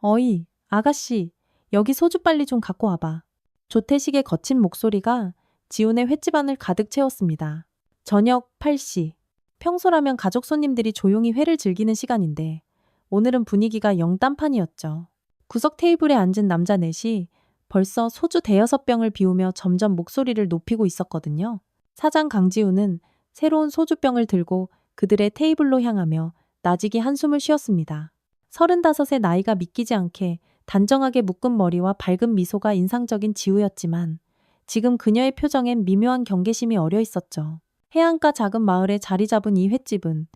어이, 아가씨, 여기 소주 빨리 좀 갖고 와봐. 조태식의 거친 목소리가 지훈의 횟집 안을 가득 채웠습니다. 저녁 8시. 평소라면 가족 손님들이 조용히 회를 즐기는 시간인데 오늘은 분위기가 영 딴판이었죠. 구석 테이블에 앉은 남자 넷이 벌써 소주 대여섯 병을 비우며 점점 목소리를 높이고 있었거든요. 사장 강지우는 새로운 소주병을 들고 그들의 테이블로 향하며 나직이 한숨을 쉬었습니다. 35의 나이가 믿기지 않게 단정하게 묶은 머리와 밝은 미소가 인상적인 지우였지만 지금 그녀의 표정엔 미묘한 경계심이 어려 있었죠. 해안가 작은 마을에 자리 잡은 이 횟집은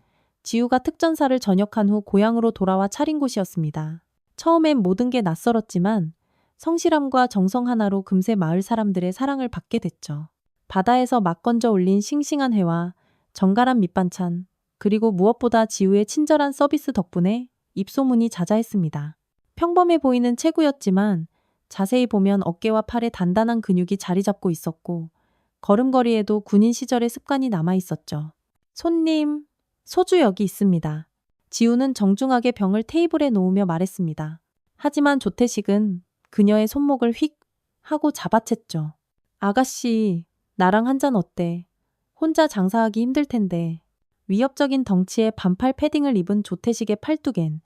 지우가 특전사를 전역한 후 고향으로 돌아와 차린 곳이었습니다. 처음엔 모든 게 낯설었지만 성실함과 정성 하나로 금세 마을 사람들의 사랑을 받게 됐죠. 바다에서 막 건져 올린 싱싱한 회와 정갈한 밑반찬, 그리고 무엇보다 지우의 친절한 서비스 덕분에 입소문이 자자했습니다. 평범해 보이는 체구였지만 자세히 보면 어깨와 팔에 단단한 근육이 자리 잡고 있었고 걸음걸이에도 군인 시절의 습관이 남아 있었죠. 손님, 소주 여기 있습니다. 지우는 정중하게 병을 테이블에 놓으며 말했습니다. 하지만 조태식은 그녀의 손목을 휙 하고 잡아챘죠. 아가씨, 나랑 한 잔 어때? 혼자 장사하기 힘들 텐데. 위협적인 덩치에 반팔 패딩을 입은 조태식의 팔뚝엔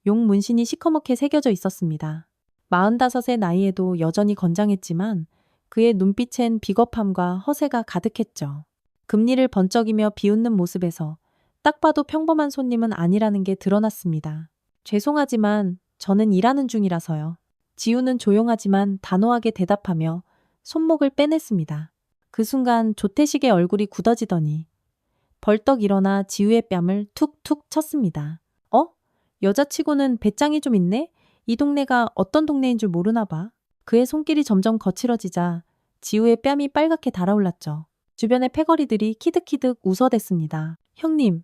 용 문신이 시커멓게 새겨져 있었습니다. 45의 나이에도 여전히 건장했지만 그의 눈빛엔 비겁함과 허세가 가득했죠. 금리를 번쩍이며 비웃는 모습에서 딱 봐도 평범한 손님은 아니라는 게 드러났습니다. 죄송하지만 저는 일하는 중이라서요. 지우는 조용하지만 단호하게 대답하며 손목을 빼냈습니다. 그 순간 조태식의 얼굴이 굳어지더니 벌떡 일어나 지우의 뺨을 툭툭 쳤습니다. 여자치고는 배짱이 좀 있네? 이 동네가 어떤 동네인 줄 모르나 봐. 그의 손길이 점점 거칠어지자 지우의 뺨이 빨갛게 달아올랐죠. 주변의 패거리들이 키득키득 웃어댔습니다. 형님,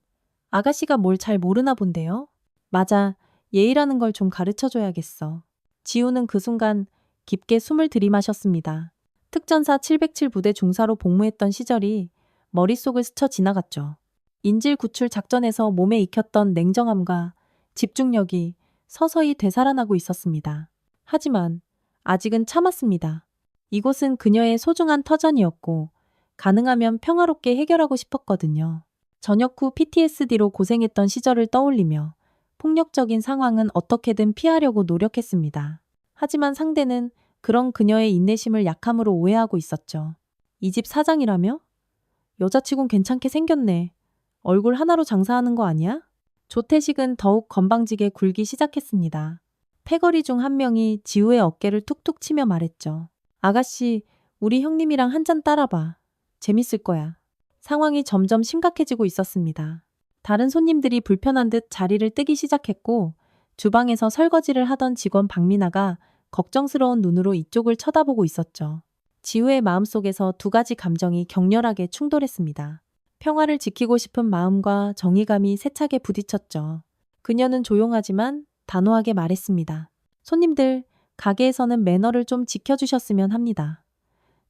아가씨가 뭘 잘 모르나 본데요? 맞아, 예의라는 걸 좀 가르쳐줘야겠어. 지우는 그 순간 깊게 숨을 들이마셨습니다. 특전사 707 부대 중사로 복무했던 시절이 머릿속을 스쳐 지나갔죠. 인질 구출 작전에서 몸에 익혔던 냉정함과 집중력이 서서히 되살아나고 있었습니다. 하지만 아직은 참았습니다. 이곳은 그녀의 소중한 터전이었고 가능하면 평화롭게 해결하고 싶었거든요. 전역 후 PTSD로 고생했던 시절을 떠올리며 폭력적인 상황은 어떻게든 피하려고 노력했습니다. 하지만 상대는 그런 그녀의 인내심을 약함으로 오해하고 있었죠. 이 집 사장이라며? 여자치곤 괜찮게 생겼네. 얼굴 하나로 장사하는 거 아니야? 조태식은 더욱 건방지게 굴기 시작했습니다. 패거리 중 한 명이 지우의 어깨를 툭툭 치며 말했죠. 아가씨, 우리 형님이랑 한 잔 따라봐. 재밌을 거야. 상황이 점점 심각해지고 있었습니다. 다른 손님들이 불편한 듯 자리를 뜨기 시작했고 주방에서 설거지를 하던 직원 박민아가 걱정스러운 눈으로 이쪽을 쳐다보고 있었죠. 지우의 마음속에서 두 가지 감정이 격렬하게 충돌했습니다. 평화를 지키고 싶은 마음과 정의감이 세차게 부딪혔죠. 그녀는 조용하지만 단호하게 말했습니다. 손님들, 가게에서는 매너를 좀 지켜주셨으면 합니다.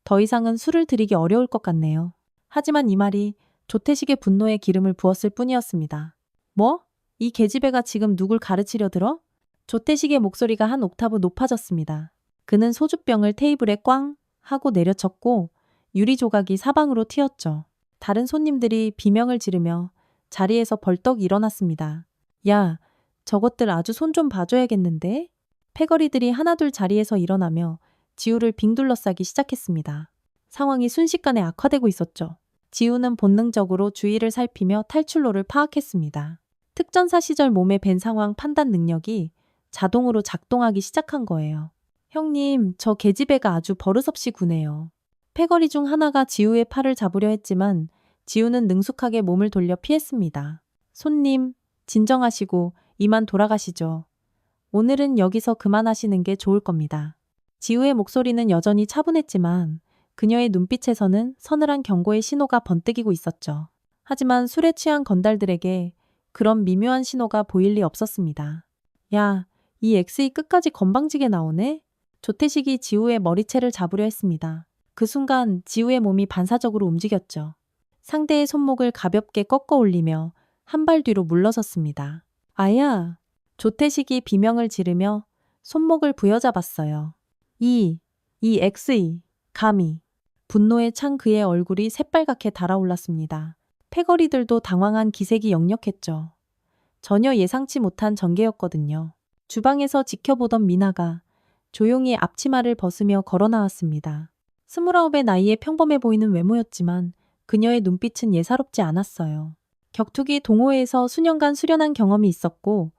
더 이상은 술을 드리기 어려울 것 같네요. 하지만 이 말이 조태식의 분노에 기름을 부었을 뿐이었습니다. 뭐? 이 계집애가 지금 누굴 가르치려 들어? 조태식의 목소리가 한 옥타브 높아졌습니다. 그는 소주병을 테이블에 꽝 하고 내려쳤고 유리 조각이 사방으로 튀었죠. 다른 손님들이 비명을 지르며 자리에서 벌떡 일어났습니다. 야, 저것들 아주 손 좀 봐줘야겠는데? 패거리들이 하나둘 자리에서 일어나며 지우를 빙 둘러싸기 시작했습니다. 상황이 순식간에 악화되고 있었죠. 지우는 본능적으로 주위를 살피며 탈출로를 파악했습니다. 특전사 시절 몸에 밴 상황 판단 능력이 자동으로 작동하기 시작한 거예요. 형님, 저 계집애가 아주 버릇없이 구네요. 패거리 중 하나가 지우의 팔을 잡으려 했지만 지우는 능숙하게 몸을 돌려 피했습니다. 손님, 진정하시고 이만 돌아가시죠. 오늘은 여기서 그만하시는 게 좋을 겁니다. 지우의 목소리는 여전히 차분했지만 그녀의 눈빛에서는 서늘한 경고의 신호가 번뜩이고 있었죠. 하지만 술에 취한 건달들에게 그런 미묘한 신호가 보일 리 없었습니다. 야, 이 엑스이 끝까지 건방지게 나오네? 조태식이 지우의 머리채를 잡으려 했습니다. 그 순간 지우의 몸이 반사적으로 움직였죠. 상대의 손목을 가볍게 꺾어 올리며 한 발 뒤로 물러섰습니다. 아야! 조태식이 비명을 지르며 손목을 부여잡았어요. 이 XE, 감히. 분노에 찬 그의 얼굴이 새빨갛게 달아올랐습니다. 패거리들도 당황한 기색이 역력했죠. 전혀 예상치 못한 전개였거든요. 주방에서 지켜보던 미나가 조용히 앞치마를 벗으며 걸어 나왔습니다. 29의 나이에 평범해 보이는 외모였지만 그녀의 눈빛은 예사롭지 않았어요. 격투기 동호회에서 수년간 수련한 경험이 있었고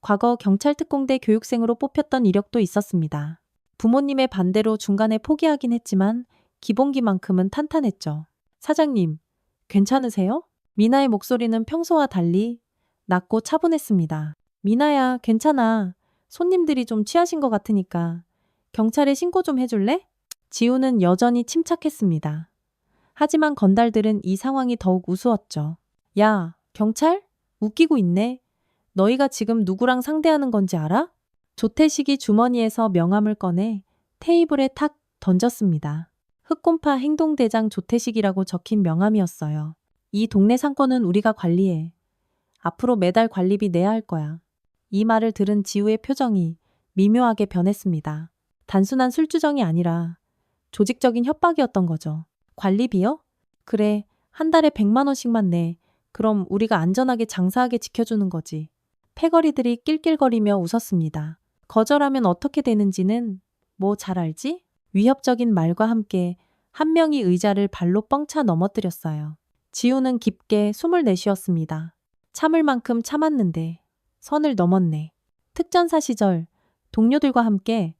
과거 경찰특공대 교육생으로 뽑혔던 이력도 있었습니다. 부모님의 반대로 중간에 포기하긴 했지만 기본기만큼은 탄탄했죠. 사장님, 괜찮으세요? 미나의 목소리는 평소와 달리 낮고 차분했습니다. 미나야, 괜찮아. 손님들이 좀 취하신 것 같으니까 경찰에 신고 좀 해줄래? 지우는 여전히 침착했습니다. 하지만 건달들은 이 상황이 더욱 우스웠죠. 야, 경찰? 웃기고 있네. 너희가 지금 누구랑 상대하는 건지 알아? 조태식이 주머니에서 명함을 꺼내 테이블에 탁 던졌습니다. 흑곰파 행동대장 조태식이라고 적힌 명함이었어요. 이 동네 상권은 우리가 관리해. 앞으로 매달 관리비 내야 할 거야. 이 말을 들은 지우의 표정이 미묘하게 변했습니다. 단순한 술주정이 아니라 조직적인 협박이었던 거죠. 관리비요? 그래, 한 달에 100만 원씩만 내. 그럼 우리가 안전하게 장사하게 지켜주는 거지. 패거리들이 낄낄거리며 웃었습니다. 거절하면 어떻게 되는지는 뭐 잘 알지? 위협적인 말과 함께 한 명이 의자를 발로 뻥차 넘어뜨렸어요. 지우는 깊게 숨을 내쉬었습니다. 참을 만큼 참았는데 선을 넘었네. 특전사 시절 동료들과 함께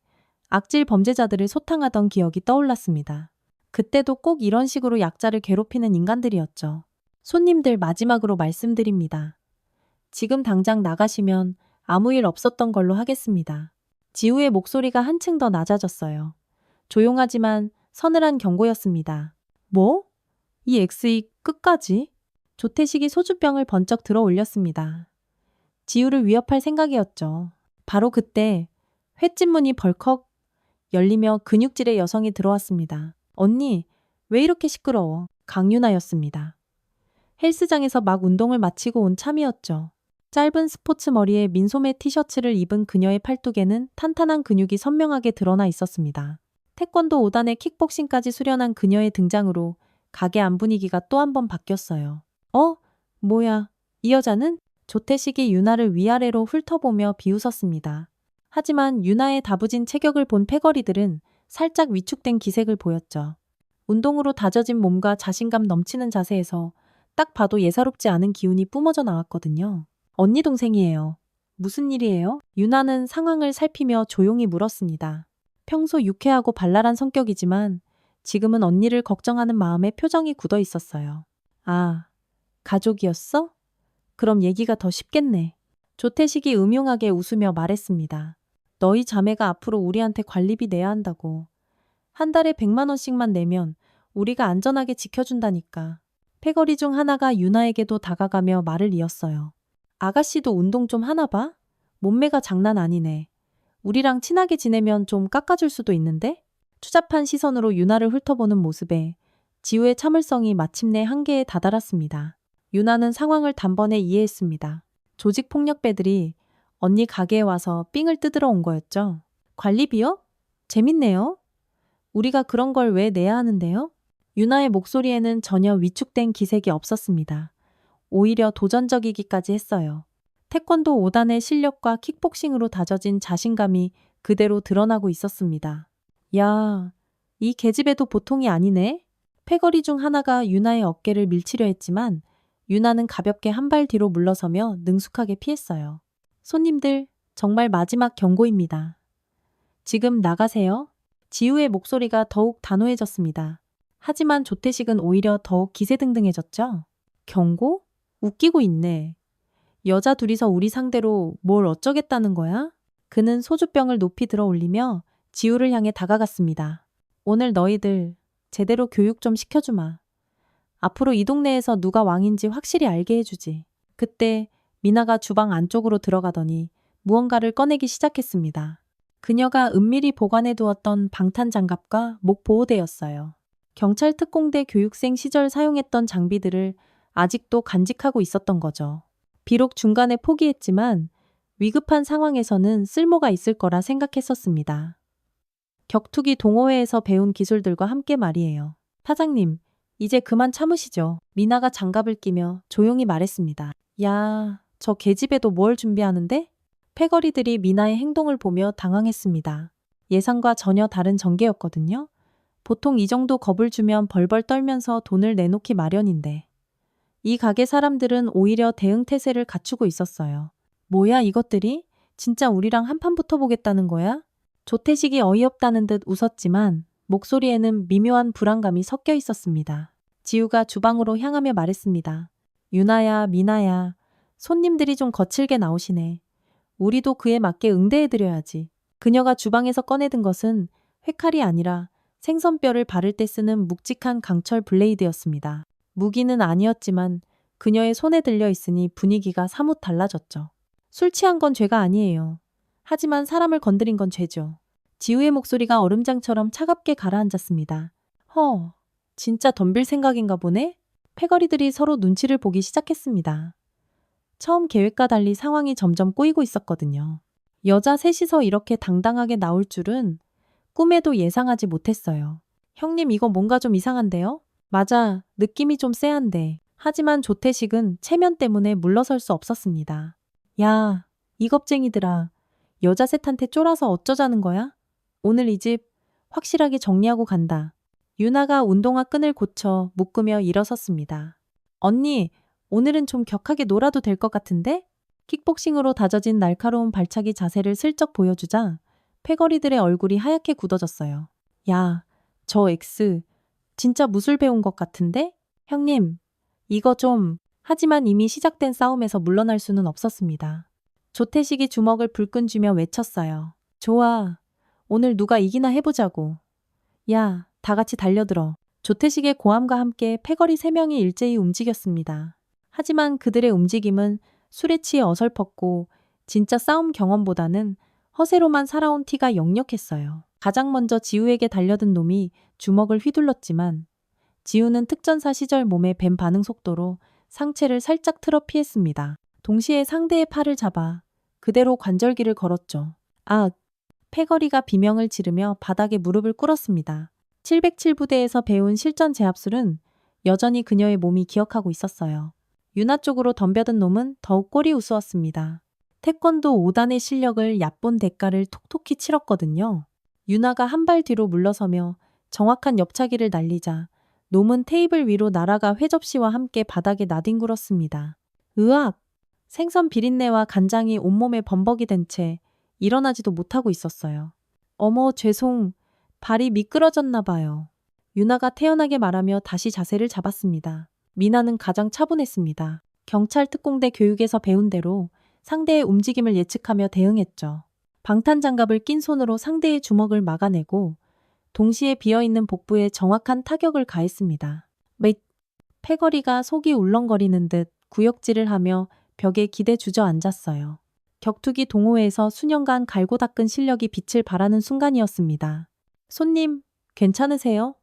악질 범죄자들을 소탕하던 기억이 떠올랐습니다. 그때도 꼭 이런 식으로 약자를 괴롭히는 인간들이었죠. 손님들 마지막으로 말씀드립니다. 지금 당장 나가시면 아무 일 없었던 걸로 하겠습니다. 지우의 목소리가 한층 더 낮아졌어요. 조용하지만 서늘한 경고였습니다. 뭐? 이 XE 끝까지? 조태식이 소주병을 번쩍 들어 올렸습니다. 지우를 위협할 생각이었죠. 바로 그때 횟집 문이 벌컥 열리며 근육질의 여성이 들어왔습니다. 언니, 왜 이렇게 시끄러워? 강유나였습니다. 헬스장에서 막 운동을 마치고 온 참이었죠. 짧은 스포츠 머리에 민소매 티셔츠를 입은 그녀의 팔뚝에는 탄탄한 근육이 선명하게 드러나 있었습니다. 태권도 5단에 킥복싱까지 수련한 그녀의 등장으로 가게 안 분위기가 또 한 번 바뀌었어요. 뭐야, 이 여자는? 조태식이 유나를 위아래로 훑어보며 비웃었습니다. 하지만 유나의 다부진 체격을 본 패거리들은 살짝 위축된 기색을 보였죠. 운동으로 다져진 몸과 자신감 넘치는 자세에서 딱 봐도 예사롭지 않은 기운이 뿜어져 나왔거든요. 언니 동생이에요. 무슨 일이에요? 유나는 상황을 살피며 조용히 물었습니다. 평소 유쾌하고 발랄한 성격이지만 지금은 언니를 걱정하는 마음에 표정이 굳어 있었어요. 아, 가족이었어? 그럼 얘기가 더 쉽겠네. 조태식이 음흉하게 웃으며 말했습니다. 너희 자매가 앞으로 우리한테 관리비 내야 한다고. 한 달에 100만 원씩만 내면 우리가 안전하게 지켜준다니까. 패거리 중 하나가 유나에게도 다가가며 말을 이었어요. 아가씨도 운동 좀 하나 봐? 몸매가 장난 아니네. 우리랑 친하게 지내면 좀 깎아줄 수도 있는데? 추잡한 시선으로 유나를 훑어보는 모습에 지우의 참을성이 마침내 한계에 다다랐습니다. 유나는 상황을 단번에 이해했습니다. 조직폭력배들이 언니 가게에 와서 삥을 뜯으러 온 거였죠. 관리비요? 재밌네요. 우리가 그런 걸 왜 내야 하는데요? 유나의 목소리에는 전혀 위축된 기색이 없었습니다. 오히려 도전적이기까지 했어요. 태권도 5단의 실력과 킥복싱으로 다져진 자신감이 그대로 드러나고 있었습니다. 야, 이 계집애도 보통이 아니네? 패거리 중 하나가 유나의 어깨를 밀치려 했지만 유나는 가볍게 한 발 뒤로 물러서며 능숙하게 피했어요. 손님들, 정말 마지막 경고입니다. 지금 나가세요. 지우의 목소리가 더욱 단호해졌습니다. 하지만 조태식은 오히려 더욱 기세등등해졌죠. 경고? 웃기고 있네. 여자 둘이서 우리 상대로 뭘 어쩌겠다는 거야? 그는 소주병을 높이 들어 올리며 지우를 향해 다가갔습니다. 오늘 너희들 제대로 교육 좀 시켜주마. 앞으로 이 동네에서 누가 왕인지 확실히 알게 해주지. 그때 미나가 주방 안쪽으로 들어가더니 무언가를 꺼내기 시작했습니다. 그녀가 은밀히 보관해 두었던 방탄장갑과 목보호대였어요. 경찰 특공대 교육생 시절 사용했던 장비들을 아직도 간직하고 있었던 거죠. 비록 중간에 포기했지만 위급한 상황에서는 쓸모가 있을 거라 생각했었습니다. 격투기 동호회에서 배운 기술들과 함께 말이에요. 사장님, 이제 그만 참으시죠. 미나가 장갑을 끼며 조용히 말했습니다. 야, 저 계집애도 뭘 준비하는데? 패거리들이 미나의 행동을 보며 당황했습니다. 예상과 전혀 다른 전개였거든요. 보통 이 정도 겁을 주면 벌벌 떨면서 돈을 내놓기 마련인데. 이 가게 사람들은 오히려 대응태세를 갖추고 있었어요. 뭐야 이것들이? 진짜 우리랑 한판 붙어보겠다는 거야? 조태식이 어이없다는 듯 웃었지만 목소리에는 미묘한 불안감이 섞여 있었습니다. 지우가 주방으로 향하며 말했습니다. 유나야, 미나야, 손님들이 좀 거칠게 나오시네. 우리도 그에 맞게 응대해드려야지. 그녀가 주방에서 꺼내든 것은 회칼이 아니라 생선뼈를 바를 때 쓰는 묵직한 강철 블레이드였습니다. 무기는 아니었지만 그녀의 손에 들려 있으니 분위기가 사뭇 달라졌죠. 술 취한 건 죄가 아니에요. 하지만 사람을 건드린 건 죄죠. 지우의 목소리가 얼음장처럼 차갑게 가라앉았습니다. 진짜 덤빌 생각인가 보네? 패거리들이 서로 눈치를 보기 시작했습니다. 처음 계획과 달리 상황이 점점 꼬이고 있었거든요. 여자 셋이서 이렇게 당당하게 나올 줄은 꿈에도 예상하지 못했어요. 형님 이거 뭔가 좀 이상한데요? 맞아, 느낌이 좀 쎄한데. 하지만 조태식은 체면 때문에 물러설 수 없었습니다. 야, 이 겁쟁이들아. 여자 셋한테 쫄아서 어쩌자는 거야? 오늘 이 집 확실하게 정리하고 간다. 유나가 운동화 끈을 고쳐 묶으며 일어섰습니다. 언니, 오늘은 좀 격하게 놀아도 될 것 같은데? 킥복싱으로 다져진 날카로운 발차기 자세를 슬쩍 보여주자 패거리들의 얼굴이 하얗게 굳어졌어요. 야, 저 X 진짜 무술 배운 것 같은데? 형님, 이거 좀... 하지만 이미 시작된 싸움에서 물러날 수는 없었습니다. 조태식이 주먹을 불끈 쥐며 외쳤어요. 좋아. 오늘 누가 이기나 해보자고. 야, 다 같이 달려들어. 조태식의 고함과 함께 패거리 3명이 일제히 움직였습니다. 하지만 그들의 움직임은 술에 취해 어설펐고 진짜 싸움 경험보다는 허세로만 살아온 티가 역력했어요. 가장 먼저 지우에게 달려든 놈이 주먹을 휘둘렀지만 지우는 특전사 시절 몸의 뱀 반응 속도로 상체를 살짝 틀어 피했습니다. 동시에 상대의 팔을 잡아 그대로 관절기를 걸었죠. 패거리가 비명을 지르며 바닥에 무릎을 꿇었습니다. 707부대에서 배운 실전 제압술은 여전히 그녀의 몸이 기억하고 있었어요. 유나 쪽으로 덤벼든 놈은 더욱 꼴이 우스웠습니다. 태권도 5단의 실력을 얕본 대가를 톡톡히 치렀거든요. 유나가 한 발 뒤로 물러서며 정확한 옆차기를 날리자 놈은 테이블 위로 날아가 회접시와 함께 바닥에 나뒹굴었습니다. 으악! 생선 비린내와 간장이 온몸에 범벅이 된 채 일어나지도 못하고 있었어요. 어머, 죄송. 발이 미끄러졌나 봐요. 유나가 태연하게 말하며 다시 자세를 잡았습니다. 미나는 가장 차분했습니다. 경찰 특공대 교육에서 배운 대로 상대의 움직임을 예측하며 대응했죠. 방탄장갑을 낀 손으로 상대의 주먹을 막아내고 동시에 비어있는 복부에 정확한 타격을 가했습니다. 패거리가 속이 울렁거리는 듯 구역질을 하며 벽에 기대 주저앉았어요. 격투기 동호회에서 수년간 갈고 닦은 실력이 빛을 발하는 순간이었습니다. 손님, 괜찮으세요?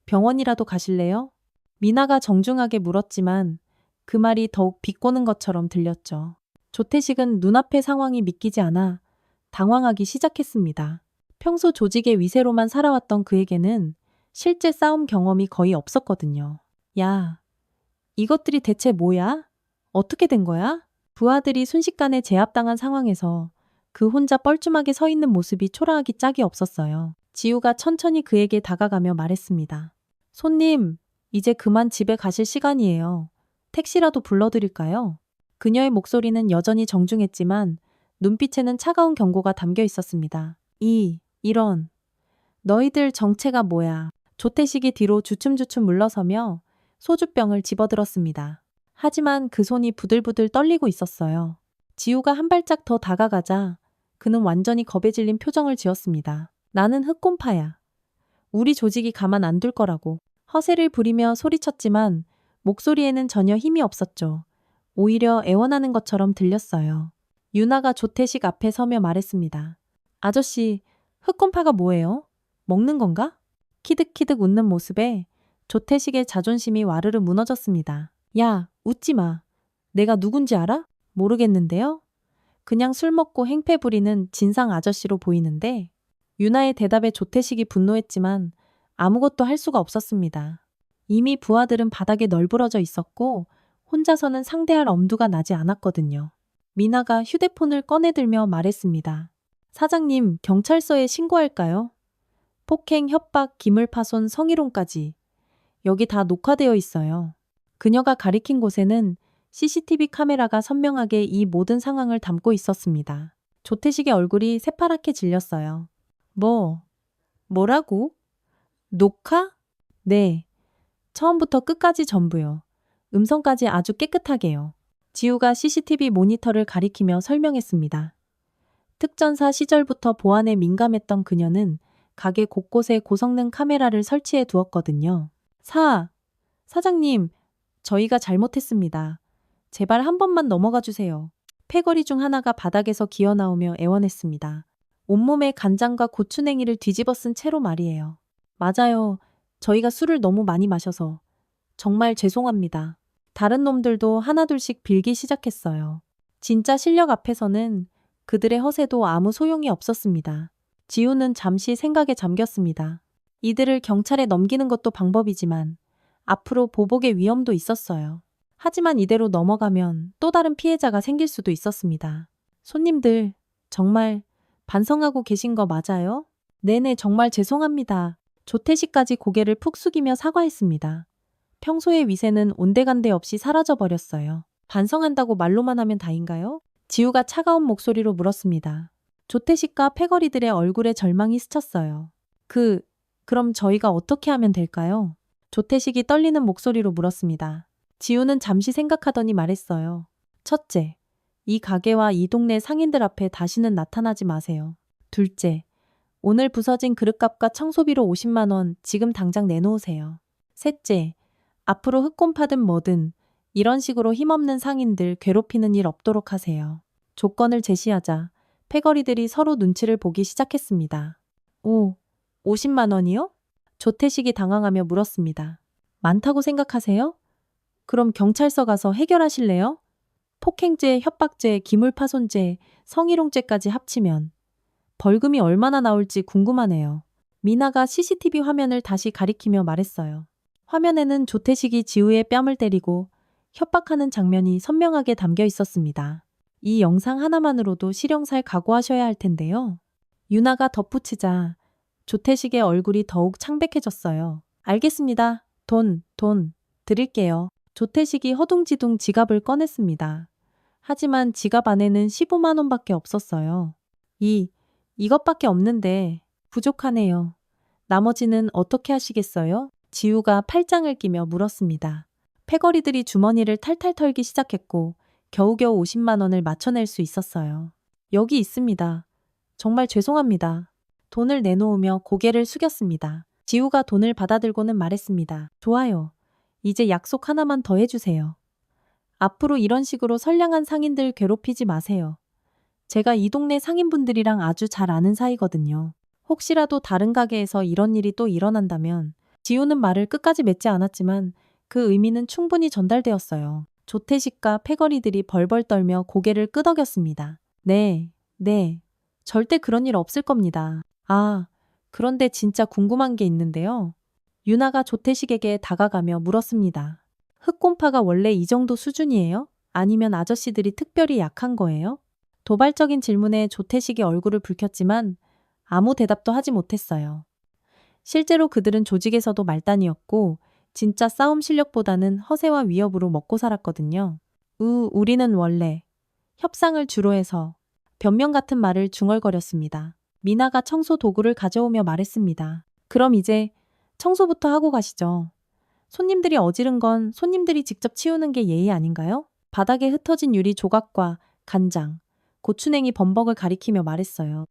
병원이라도 가실래요? 미나가 정중하게 물었지만 그 말이 더욱 비꼬는 것처럼 들렸죠. 조태식은 눈앞의 상황이 믿기지 않아 당황하기 시작했습니다. 평소 조직의 위세로만 살아왔던 그에게는 실제 싸움 경험이 거의 없었거든요. 야, 이것들이 대체 뭐야? 어떻게 된 거야? 부하들이 순식간에 제압당한 상황에서 그 혼자 뻘쭘하게 서 있는 모습이 초라하기 짝이 없었어요. 지우가 천천히 그에게 다가가며 말했습니다. 손님, 이제 그만 집에 가실 시간이에요. 택시라도 불러드릴까요? 그녀의 목소리는 여전히 정중했지만 눈빛에는 차가운 경고가 담겨 있었습니다. 이런. 너희들 정체가 뭐야? 조태식이 뒤로 주춤주춤 물러서며 소주병을 집어들었습니다. 하지만 그 손이 부들부들 떨리고 있었어요. 지우가 한 발짝 더 다가가자 그는 완전히 겁에 질린 표정을 지었습니다. 나는 흑곰파야. 우리 조직이 가만 안 둘 거라고. 허세를 부리며 소리쳤지만 목소리에는 전혀 힘이 없었죠. 오히려 애원하는 것처럼 들렸어요. 유나가 조태식 앞에 서며 말했습니다. 아저씨, 흑곰파가 뭐예요? 먹는 건가? 키득키득 웃는 모습에 조태식의 자존심이 와르르 무너졌습니다. 야, 웃지 마. 내가 누군지 알아? 모르겠는데요? 그냥 술 먹고 행패 부리는 진상 아저씨로 보이는데 유나의 대답에 조태식이 분노했지만 아무것도 할 수가 없었습니다. 이미 부하들은 바닥에 널브러져 있었고 혼자서는 상대할 엄두가 나지 않았거든요. 미나가 휴대폰을 꺼내들며 말했습니다. 사장님, 경찰서에 신고할까요? 폭행, 협박, 기물파손, 성희롱까지. 여기 다 녹화되어 있어요. 그녀가 가리킨 곳에는 CCTV 카메라가 선명하게 이 모든 상황을 담고 있었습니다. 조태식의 얼굴이 새파랗게 질렸어요. 뭐라고? 녹화? 네. 처음부터 끝까지 전부요. 음성까지 아주 깨끗하게요. 지우가 CCTV 모니터를 가리키며 설명했습니다. 특전사 시절부터 보안에 민감했던 그녀는 가게 곳곳에 고성능 카메라를 설치해 두었거든요. 사장님, 저희가 잘못했습니다. 제발 한 번만 넘어가 주세요. 패거리 중 하나가 바닥에서 기어 나오며 애원했습니다. 온몸에 간장과 고추냉이를 뒤집어 쓴 채로 말이에요. 맞아요. 저희가 술을 너무 많이 마셔서. 정말 죄송합니다. 다른 놈들도 하나둘씩 빌기 시작했어요. 진짜 실력 앞에서는 그들의 허세도 아무 소용이 없었습니다. 지우는 잠시 생각에 잠겼습니다. 이들을 경찰에 넘기는 것도 방법이지만 앞으로 보복의 위험도 있었어요. 하지만 이대로 넘어가면 또 다른 피해자가 생길 수도 있었습니다. 손님들, 정말 반성하고 계신 거 맞아요? 네네, 정말 죄송합니다. 조태식까지 고개를 푹 숙이며 사과했습니다. 평소의 위세는 온데간데 없이 사라져버렸어요. 반성한다고 말로만 하면 다인가요? 지우가 차가운 목소리로 물었습니다. 조태식과 패거리들의 얼굴에 절망이 스쳤어요. 그럼 저희가 어떻게 하면 될까요? 조태식이 떨리는 목소리로 물었습니다. 지우는 잠시 생각하더니 말했어요. 첫째, 이 가게와 이 동네 상인들 앞에 다시는 나타나지 마세요. 둘째, 오늘 부서진 그릇값과 청소비로 50만 원 지금 당장 내놓으세요. 셋째, 앞으로 흑곰파든 뭐든 이런 식으로 힘없는 상인들 괴롭히는 일 없도록 하세요. 조건을 제시하자 패거리들이 서로 눈치를 보기 시작했습니다. 50만 원이요? 조태식이 당황하며 물었습니다. 많다고 생각하세요? 그럼 경찰서 가서 해결하실래요? 폭행죄, 협박죄, 기물파손죄, 성희롱죄까지 합치면 벌금이 얼마나 나올지 궁금하네요. 미나가 CCTV 화면을 다시 가리키며 말했어요. 화면에는 조태식이 지우의 뺨을 때리고 협박하는 장면이 선명하게 담겨 있었습니다. 이 영상 하나만으로도 실형살 각오하셔야 할 텐데요. 유나가 덧붙이자 조태식의 얼굴이 더욱 창백해졌어요. 알겠습니다. 돈 드릴게요. 조태식이 허둥지둥 지갑을 꺼냈습니다. 하지만 지갑 안에는 15만 원밖에 없었어요. 이것밖에 없는데 부족하네요. 나머지는 어떻게 하시겠어요? 지우가 팔짱을 끼며 물었습니다. 패거리들이 주머니를 탈탈 털기 시작했고 겨우겨우 50만 원을 맞춰낼 수 있었어요. 여기 있습니다. 정말 죄송합니다. 돈을 내놓으며 고개를 숙였습니다. 지우가 돈을 받아들고는 말했습니다. 좋아요. 이제 약속 하나만 더 해주세요. 앞으로 이런 식으로 선량한 상인들 괴롭히지 마세요. 제가 이 동네 상인분들이랑 아주 잘 아는 사이거든요. 혹시라도 다른 가게에서 이런 일이 또 일어난다면 지우는 말을 끝까지 맺지 않았지만 그 의미는 충분히 전달되었어요. 조태식과 패거리들이 벌벌 떨며 고개를 끄덕였습니다. 네. 절대 그런 일 없을 겁니다. 그런데 진짜 궁금한 게 있는데요. 유나가 조태식에게 다가가며 물었습니다. 흑곰파가 원래 이 정도 수준이에요? 아니면 아저씨들이 특별히 약한 거예요? 도발적인 질문에 조태식이 얼굴을 붉혔지만 아무 대답도 하지 못했어요. 실제로 그들은 조직에서도 말단이었고 진짜 싸움 실력보다는 허세와 위협으로 먹고 살았거든요. 우리는 원래 협상을 주로 해서 변명 같은 말을 중얼거렸습니다. 미나가 청소 도구를 가져오며 말했습니다. 그럼 이제 청소부터 하고 가시죠. 손님들이 어지른 건 손님들이 직접 치우는 게 예의 아닌가요? 바닥에 흩어진 유리 조각과 간장, 고추냉이 범벅을 가리키며 말했어요.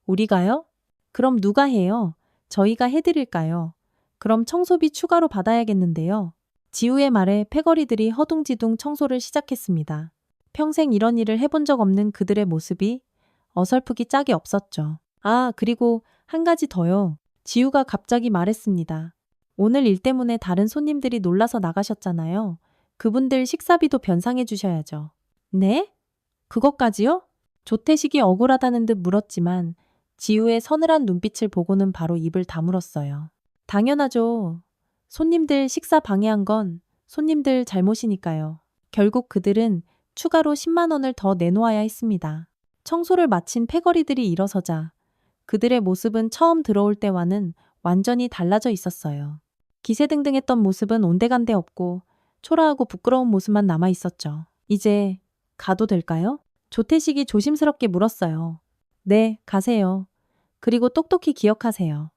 우리가요? 그럼 누가 해요? 저희가 해드릴까요? 그럼 청소비 추가로 받아야겠는데요. 지우의 말에 패거리들이 허둥지둥 청소를 시작했습니다. 평생 이런 일을 해본 적 없는 그들의 모습이 어설프기 짝이 없었죠. 그리고 한 가지 더요. 지우가 갑자기 말했습니다. 오늘 일 때문에 다른 손님들이 놀라서 나가셨잖아요. 그분들 식사비도 변상해 주셔야죠. 네? 그것까지요? 조태식이 억울하다는 듯 물었지만 지우의 서늘한 눈빛을 보고는 바로 입을 다물었어요. 당연하죠. 손님들 식사 방해한 건 손님들 잘못이니까요. 결국 그들은 추가로 10만 원을 더 내놓아야 했습니다. 청소를 마친 패거리들이 일어서자 그들의 모습은 처음 들어올 때와는 완전히 달라져 있었어요. 기세등등했던 모습은 온데간데 없고 초라하고 부끄러운 모습만 남아 있었죠. 이제 가도 될까요? 조태식이 조심스럽게 물었어요. 네, 가세요. 그리고 똑똑히 기억하세요.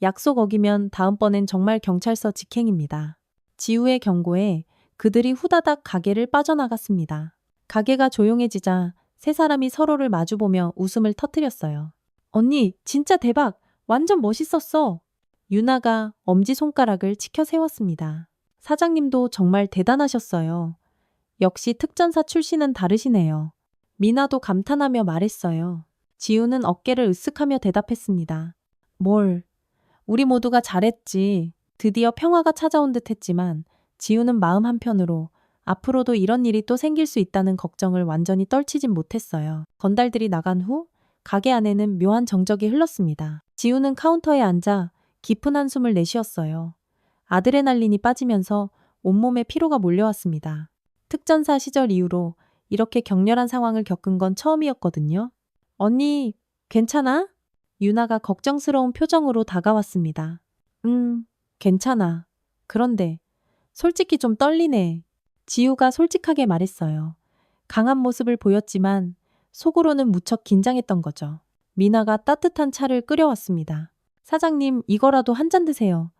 약속 어기면 다음번엔 정말 경찰서 직행입니다. 지우의 경고에 그들이 후다닥 가게를 빠져나갔습니다. 가게가 조용해지자 세 사람이 서로를 마주보며 웃음을 터뜨렸어요. 언니, 진짜 대박! 완전 멋있었어! 유나가 엄지손가락을 치켜 세웠습니다. 사장님도 정말 대단하셨어요. 역시 특전사 출신은 다르시네요. 미나도 감탄하며 말했어요. 지우는 어깨를 으쓱하며 대답했습니다. 뭘? 우리 모두가 잘했지. 드디어 평화가 찾아온 듯 했지만 지우는 마음 한편으로 앞으로도 이런 일이 또 생길 수 있다는 걱정을 완전히 떨치진 못했어요. 건달들이 나간 후 가게 안에는 묘한 정적이 흘렀습니다. 지우는 카운터에 앉아 깊은 한숨을 내쉬었어요. 아드레날린이 빠지면서 온몸에 피로가 몰려왔습니다. 특전사 시절 이후로 이렇게 격렬한 상황을 겪은 건 처음이었거든요. 언니, 괜찮아? 유나가 걱정스러운 표정으로 다가왔습니다. 괜찮아. 그런데 솔직히 좀 떨리네. 지우가 솔직하게 말했어요. 강한 모습을 보였지만 속으로는 무척 긴장했던 거죠. 미나가 따뜻한 차를 끓여왔습니다. 사장님, 이거라도 한 잔 드세요.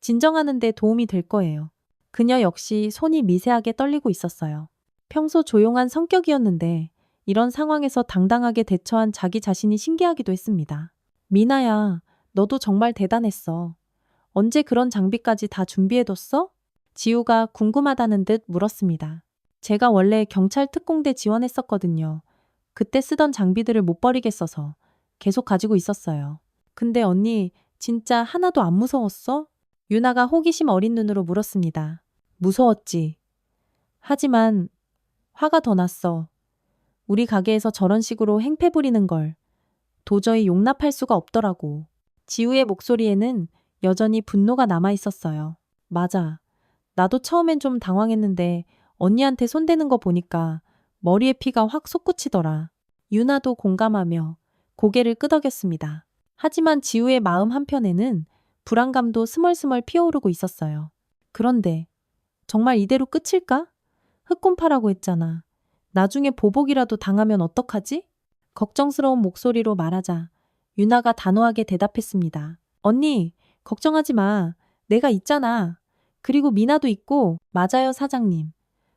진정하는 데 도움이 될 거예요. 그녀 역시 손이 미세하게 떨리고 있었어요. 평소 조용한 성격이었는데 이런 상황에서 당당하게 대처한 자기 자신이 신기하기도 했습니다. 미나야, 너도 정말 대단했어. 언제 그런 장비까지 다 준비해뒀어? 지우가 궁금하다는 듯 물었습니다. 제가 원래 경찰 특공대 지원했었거든요. 그때 쓰던 장비들을 못 버리겠어서 계속 가지고 있었어요. 근데 언니, 진짜 하나도 안 무서웠어? 유나가 호기심 어린 눈으로 물었습니다. 무서웠지. 하지만 화가 더 났어. 우리 가게에서 저런 식으로 행패 부리는 걸 도저히 용납할 수가 없더라고. 지우의 목소리에는 여전히 분노가 남아 있었어요. 맞아. 나도 처음엔 좀 당황했는데 언니한테 손대는 거 보니까 머리에 피가 확 솟구치더라. 유나도 공감하며 고개를 끄덕였습니다. 하지만 지우의 마음 한편에는 불안감도 스멀스멀 피어오르고 있었어요. 그런데 정말 이대로 끝일까? 흑곰파라고 했잖아. 나중에 보복이라도 당하면 어떡하지? 걱정스러운 목소리로 말하자 유나가 단호하게 대답했습니다. 언니, 걱정하지 마. 내가 있잖아. 그리고 미나도 있고. 맞아요, 사장님.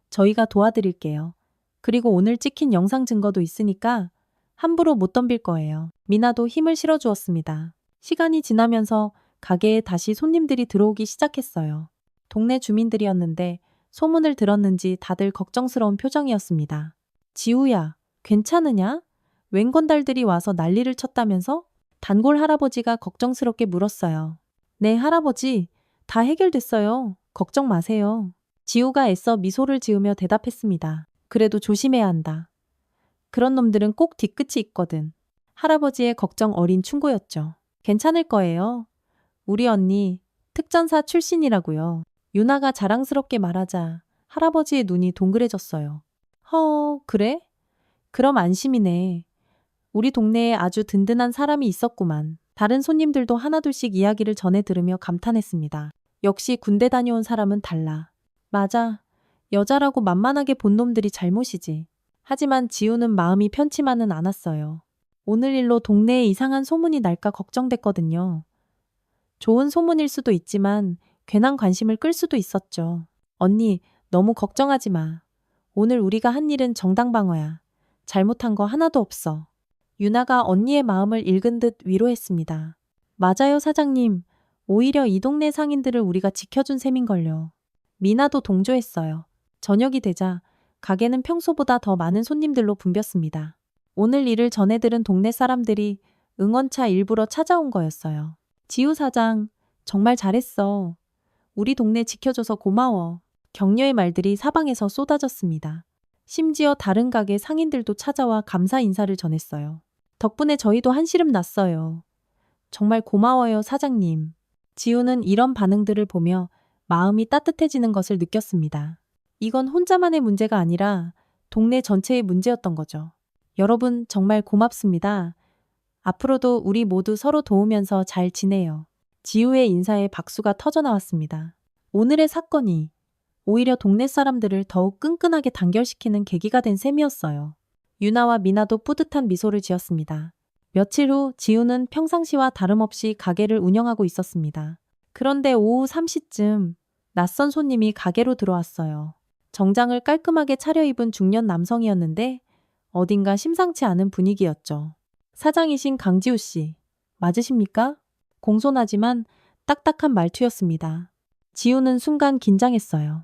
저희가 도와드릴게요. 그리고 오늘 찍힌 영상 증거도 있으니까 함부로 못 덤빌 거예요. 미나도 힘을 실어주었습니다. 시간이 지나면서 가게에 다시 손님들이 들어오기 시작했어요. 동네 주민들이었는데 소문을 들었는지 다들 걱정스러운 표정이었습니다. 지우야, 괜찮으냐? 웬 건달들이 와서 난리를 쳤다면서? 단골 할아버지가 걱정스럽게 물었어요. 네, 할아버지. 다 해결됐어요. 걱정 마세요. 지우가 애써 미소를 지으며 대답했습니다. 그래도 조심해야 한다. 그런 놈들은 꼭 뒤끝이 있거든. 할아버지의 걱정 어린 충고였죠. 괜찮을 거예요. 우리 언니 특전사 출신이라고요. 유나가 자랑스럽게 말하자 할아버지의 눈이 동그래졌어요. 그래? 그럼 안심이네. 우리 동네에 아주 든든한 사람이 있었구만. 다른 손님들도 하나둘씩 이야기를 전해 들으며 감탄했습니다. 역시 군대 다녀온 사람은 달라. 맞아. 여자라고 만만하게 본 놈들이 잘못이지. 하지만 지우는 마음이 편치만은 않았어요. 오늘 일로 동네에 이상한 소문이 날까 걱정됐거든요. 좋은 소문일 수도 있지만 괜한 관심을 끌 수도 있었죠. 언니, 너무 걱정하지 마. 오늘 우리가 한 일은 정당방어야. 잘못한 거 하나도 없어. 유나가 언니의 마음을 읽은 듯 위로했습니다. 맞아요, 사장님. 오히려 이 동네 상인들을 우리가 지켜준 셈인걸요. 미나도 동조했어요. 저녁이 되자 가게는 평소보다 더 많은 손님들로 붐볐습니다. 오늘 일을 전해 들은 동네 사람들이 응원차 일부러 찾아온 거였어요. 지우 사장, 정말 잘했어. 우리 동네 지켜줘서 고마워. 격려의 말들이 사방에서 쏟아졌습니다. 심지어 다른 가게 상인들도 찾아와 감사 인사를 전했어요. 덕분에 저희도 한시름 났어요. 정말 고마워요, 사장님. 지우는 이런 반응들을 보며 마음이 따뜻해지는 것을 느꼈습니다. 이건 혼자만의 문제가 아니라 동네 전체의 문제였던 거죠. 여러분, 정말 고맙습니다. 앞으로도 우리 모두 서로 도우면서 잘 지내요. 지우의 인사에 박수가 터져 나왔습니다. 오늘의 사건이 오히려 동네 사람들을 더욱 끈끈하게 단결시키는 계기가 된 셈이었어요. 유나와 미나도 뿌듯한 미소를 지었습니다. 며칠 후 지우는 평상시와 다름없이 가게를 운영하고 있었습니다. 그런데 오후 3시쯤 낯선 손님이 가게로 들어왔어요. 정장을 깔끔하게 차려입은 중년 남성이었는데 어딘가 심상치 않은 분위기였죠. 사장이신 강지우 씨, 맞으십니까? 공손하지만 딱딱한 말투였습니다. 지우는 순간 긴장했어요.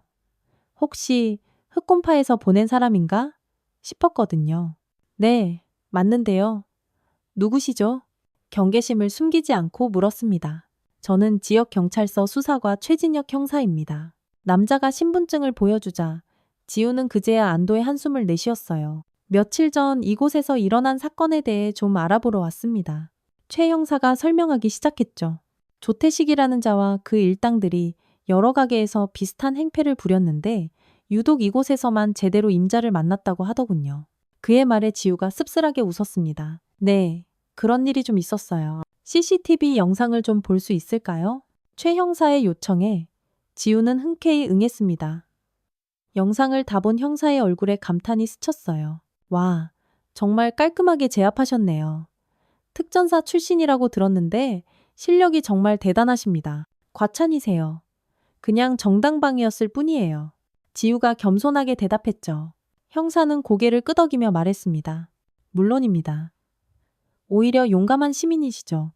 혹시 흑곰파에서 보낸 사람인가? 싶었거든요. 네, 맞는데요. 누구시죠? 경계심을 숨기지 않고 물었습니다. 저는 지역경찰서 수사과 최진혁 형사입니다. 남자가 신분증을 보여주자 지우는 그제야 안도의 한숨을 내쉬었어요. 며칠 전 이곳에서 일어난 사건에 대해 좀 알아보러 왔습니다. 최 형사가 설명하기 시작했죠. 조태식이라는 자와 그 일당들이 여러 가게에서 비슷한 행패를 부렸는데 유독 이곳에서만 제대로 임자를 만났다고 하더군요. 그의 말에 지우가 씁쓸하게 웃었습니다. 네, 그런 일이 좀 있었어요. CCTV 영상을 좀 볼 수 있을까요? 최 형사의 요청에 지우는 흔쾌히 응했습니다. 영상을 다 본 형사의 얼굴에 감탄이 스쳤어요. 와, 정말 깔끔하게 제압하셨네요. 특전사 출신이라고 들었는데 실력이 정말 대단하십니다. 과찬이세요. 그냥 정당방위였을 뿐이에요. 지우가 겸손하게 대답했죠. 형사는 고개를 끄덕이며 말했습니다. 물론입니다. 오히려 용감한 시민이시죠.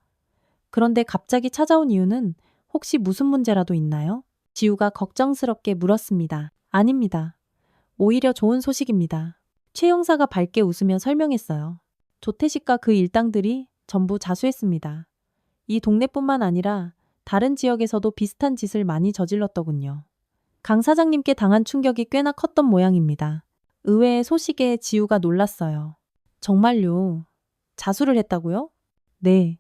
그런데 갑자기 찾아온 이유는 혹시 무슨 문제라도 있나요? 지우가 걱정스럽게 물었습니다. 아닙니다. 오히려 좋은 소식입니다. 최 형사가 밝게 웃으며 설명했어요. 조태식과 그 일당들이 전부 자수했습니다. 이 동네뿐만 아니라 다른 지역에서도 비슷한 짓을 많이 저질렀더군요. 강 사장님께 당한 충격이 꽤나 컸던 모양입니다. 의외의 소식에 지우가 놀랐어요. 정말요? 자수를 했다고요? 네.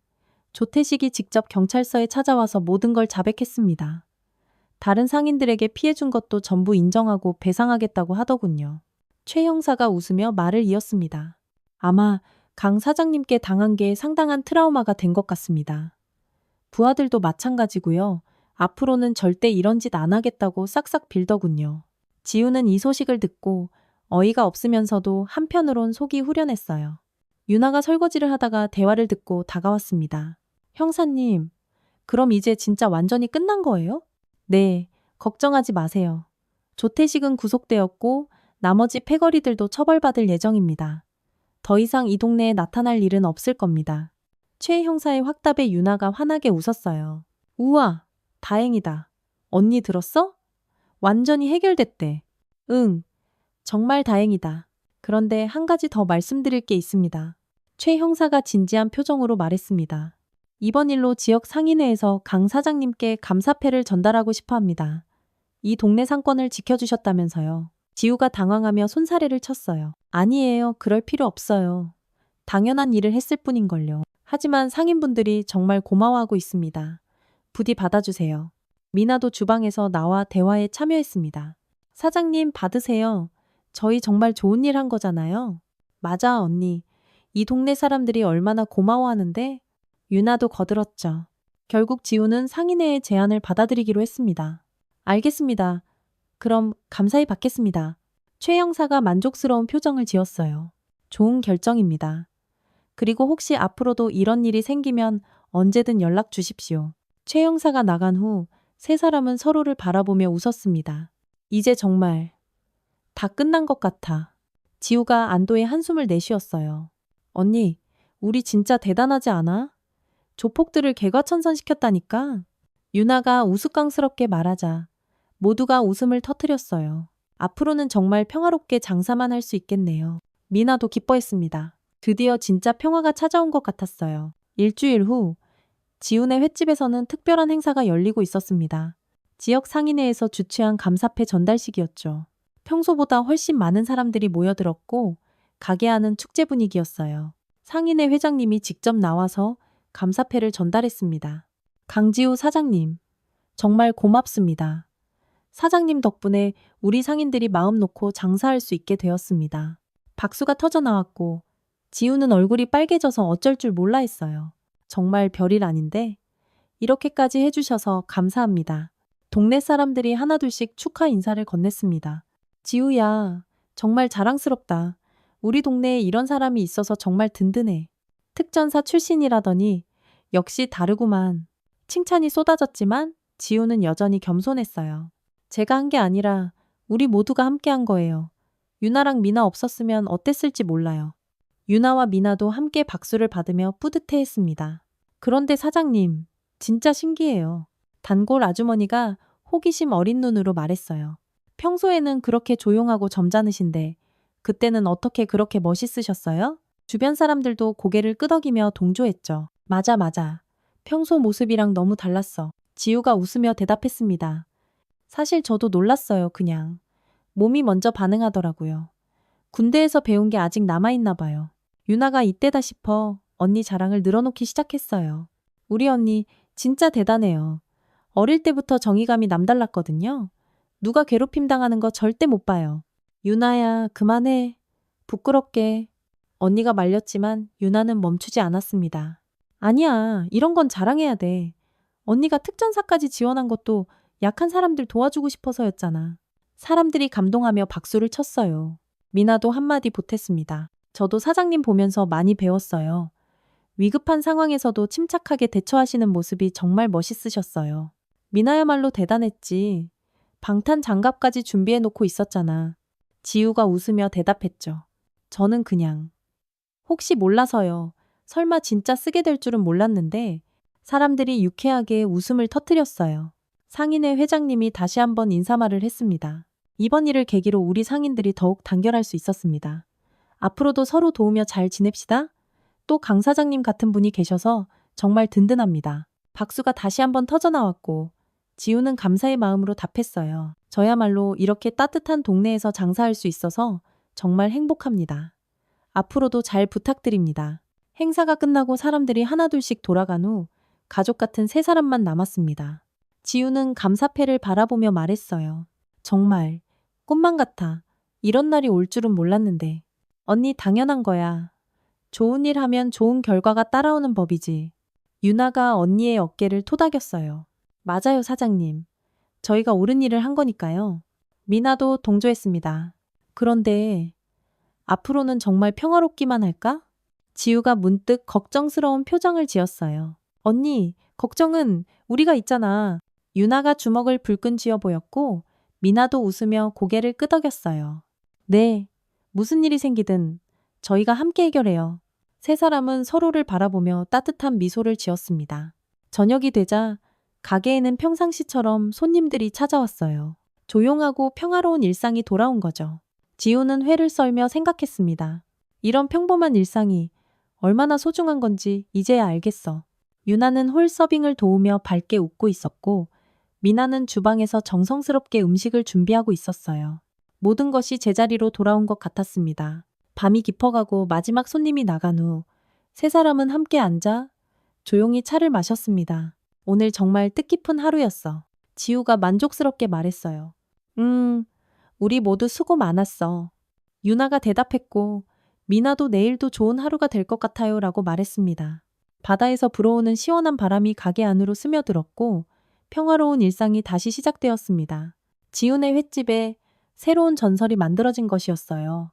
조태식이 직접 경찰서에 찾아와서 모든 걸 자백했습니다. 다른 상인들에게 피해 준 것도 전부 인정하고 배상하겠다고 하더군요. 최 형사가 웃으며 말을 이었습니다. 아마 강 사장님께 당한 게 상당한 트라우마가 된 것 같습니다. 부하들도 마찬가지고요. 앞으로는 절대 이런 짓 안 하겠다고 싹싹 빌더군요. 지우는 이 소식을 듣고 어이가 없으면서도 한편으론 속이 후련했어요. 유나가 설거지를 하다가 대화를 듣고 다가왔습니다. 형사님, 그럼 이제 진짜 완전히 끝난 거예요? 네, 걱정하지 마세요. 조태식은 구속되었고 나머지 패거리들도 처벌받을 예정입니다. 더 이상 이 동네에 나타날 일은 없을 겁니다. 최 형사의 확답에 유나가 환하게 웃었어요. 우와, 다행이다. 언니 들었어? 완전히 해결됐대. 응, 정말 다행이다. 그런데 한 가지 더 말씀드릴 게 있습니다. 최 형사가 진지한 표정으로 말했습니다. 이번 일로 지역 상인회에서 강 사장님께 감사패를 전달하고 싶어 합니다. 이 동네 상권을 지켜주셨다면서요. 지우가 당황하며 손사래를 쳤어요. 아니에요. 그럴 필요 없어요. 당연한 일을 했을 뿐인걸요. 하지만 상인분들이 정말 고마워하고 있습니다. 부디 받아주세요. 미나도 주방에서 나와 대화에 참여했습니다. 사장님 받으세요. 저희 정말 좋은 일 한 거잖아요. 맞아, 언니. 이 동네 사람들이 얼마나 고마워하는데? 유나도 거들었죠. 결국 지우는 상인회의 제안을 받아들이기로 했습니다. 알겠습니다. 그럼 감사히 받겠습니다. 최 형사가 만족스러운 표정을 지었어요. 좋은 결정입니다. 그리고 혹시 앞으로도 이런 일이 생기면 언제든 연락 주십시오. 최 형사가 나간 후 세 사람은 서로를 바라보며 웃었습니다. 이제 정말 다 끝난 것 같아. 지우가 안도의 한숨을 내쉬었어요. 언니, 우리 진짜 대단하지 않아? 조폭들을 개과천선시켰다니까? 유나가 우스꽝스럽게 말하자 모두가 웃음을 터뜨렸어요. 앞으로는 정말 평화롭게 장사만 할 수 있겠네요. 미나도 기뻐했습니다. 드디어 진짜 평화가 찾아온 것 같았어요. 일주일 후 지훈의 횟집에서는 특별한 행사가 열리고 있었습니다. 지역 상인회에서 주최한 감사패 전달식이었죠. 평소보다 훨씬 많은 사람들이 모여들었고 가게 안은 축제 분위기였어요. 상인회 회장님이 직접 나와서 감사패를 전달했습니다. 강지우 사장님, 정말 고맙습니다. 사장님 덕분에 우리 상인들이 마음 놓고 장사할 수 있게 되었습니다. 박수가 터져 나왔고 지우는 얼굴이 빨개져서 어쩔 줄 몰라 했어요. 정말 별일 아닌데 이렇게까지 해주셔서 감사합니다. 동네 사람들이 하나둘씩 축하 인사를 건넸습니다. 지우야, 정말 자랑스럽다. 우리 동네에 이런 사람이 있어서 정말 든든해. 특전사 출신이라더니 역시 다르구만. 칭찬이 쏟아졌지만 지우는 여전히 겸손했어요. 제가 한 게 아니라 우리 모두가 함께 한 거예요. 유나랑 미나 없었으면 어땠을지 몰라요. 유나와 미나도 함께 박수를 받으며 뿌듯해했습니다. 그런데 사장님, 진짜 신기해요. 단골 아주머니가 호기심 어린 눈으로 말했어요. 평소에는 그렇게 조용하고 점잖으신데 그때는 어떻게 그렇게 멋있으셨어요? 주변 사람들도 고개를 끄덕이며 동조했죠. 맞아, 맞아. 평소 모습이랑 너무 달랐어. 지우가 웃으며 대답했습니다. 사실 저도 놀랐어요, 그냥. 몸이 먼저 반응하더라고요. 군대에서 배운 게 아직 남아있나 봐요. 유나가 이때다 싶어 언니 자랑을 늘어놓기 시작했어요. 우리 언니 진짜 대단해요. 어릴 때부터 정의감이 남달랐거든요. 누가 괴롭힘 당하는 거 절대 못 봐요. 유나야, 그만해. 부끄럽게. 언니가 말렸지만 유나는 멈추지 않았습니다. 아니야, 이런 건 자랑해야 돼. 언니가 특전사까지 지원한 것도 약한 사람들 도와주고 싶어서였잖아. 사람들이 감동하며 박수를 쳤어요. 미나도 한마디 보탰습니다. 저도 사장님 보면서 많이 배웠어요. 위급한 상황에서도 침착하게 대처하시는 모습이 정말 멋있으셨어요. 미나야말로 대단했지. 방탄 장갑까지 준비해놓고 있었잖아. 지우가 웃으며 대답했죠. 저는 그냥. 혹시 몰라서요. 설마 진짜 쓰게 될 줄은 몰랐는데 사람들이 유쾌하게 웃음을 터뜨렸어요. 상인회 회장님이 다시 한번 인사말을 했습니다. 이번 일을 계기로 우리 상인들이 더욱 단결할 수 있었습니다. 앞으로도 서로 도우며 잘 지냅시다. 또 강 사장님 같은 분이 계셔서 정말 든든합니다. 박수가 다시 한번 터져 나왔고 지우는 감사의 마음으로 답했어요. 저야말로 이렇게 따뜻한 동네에서 장사할 수 있어서 정말 행복합니다. 앞으로도 잘 부탁드립니다. 행사가 끝나고 사람들이 하나둘씩 돌아간 후 가족 같은 세 사람만 남았습니다. 지우는 감사패를 바라보며 말했어요. 정말 꿈만 같아. 이런 날이 올 줄은 몰랐는데. 언니 당연한 거야. 좋은 일 하면 좋은 결과가 따라오는 법이지. 유나가 언니의 어깨를 토닥였어요. 맞아요, 사장님. 저희가 옳은 일을 한 거니까요. 미나도 동조했습니다. 그런데 앞으로는 정말 평화롭기만 할까? 지우가 문득 걱정스러운 표정을 지었어요. 언니, 걱정은 우리가 있잖아. 유나가 주먹을 불끈 쥐어 보였고 미나도 웃으며 고개를 끄덕였어요. 네, 무슨 일이 생기든 저희가 함께 해결해요. 세 사람은 서로를 바라보며 따뜻한 미소를 지었습니다. 저녁이 되자 가게에는 평상시처럼 손님들이 찾아왔어요. 조용하고 평화로운 일상이 돌아온 거죠. 지우는 회를 썰며 생각했습니다. 이런 평범한 일상이 얼마나 소중한 건지 이제야 알겠어. 유나는 홀 서빙을 도우며 밝게 웃고 있었고 미나는 주방에서 정성스럽게 음식을 준비하고 있었어요. 모든 것이 제자리로 돌아온 것 같았습니다. 밤이 깊어가고 마지막 손님이 나간 후 세 사람은 함께 앉아 조용히 차를 마셨습니다. 오늘 정말 뜻깊은 하루였어. 지우가 만족스럽게 말했어요. 우리 모두 수고 많았어. 유나가 대답했고 미나도 내일도 좋은 하루가 될 것 같아요 라고 말했습니다. 바다에서 불어오는 시원한 바람이 가게 안으로 스며들었고 평화로운 일상이 다시 시작되었습니다. 지훈의 횟집에 새로운 전설이 만들어진 것이었어요.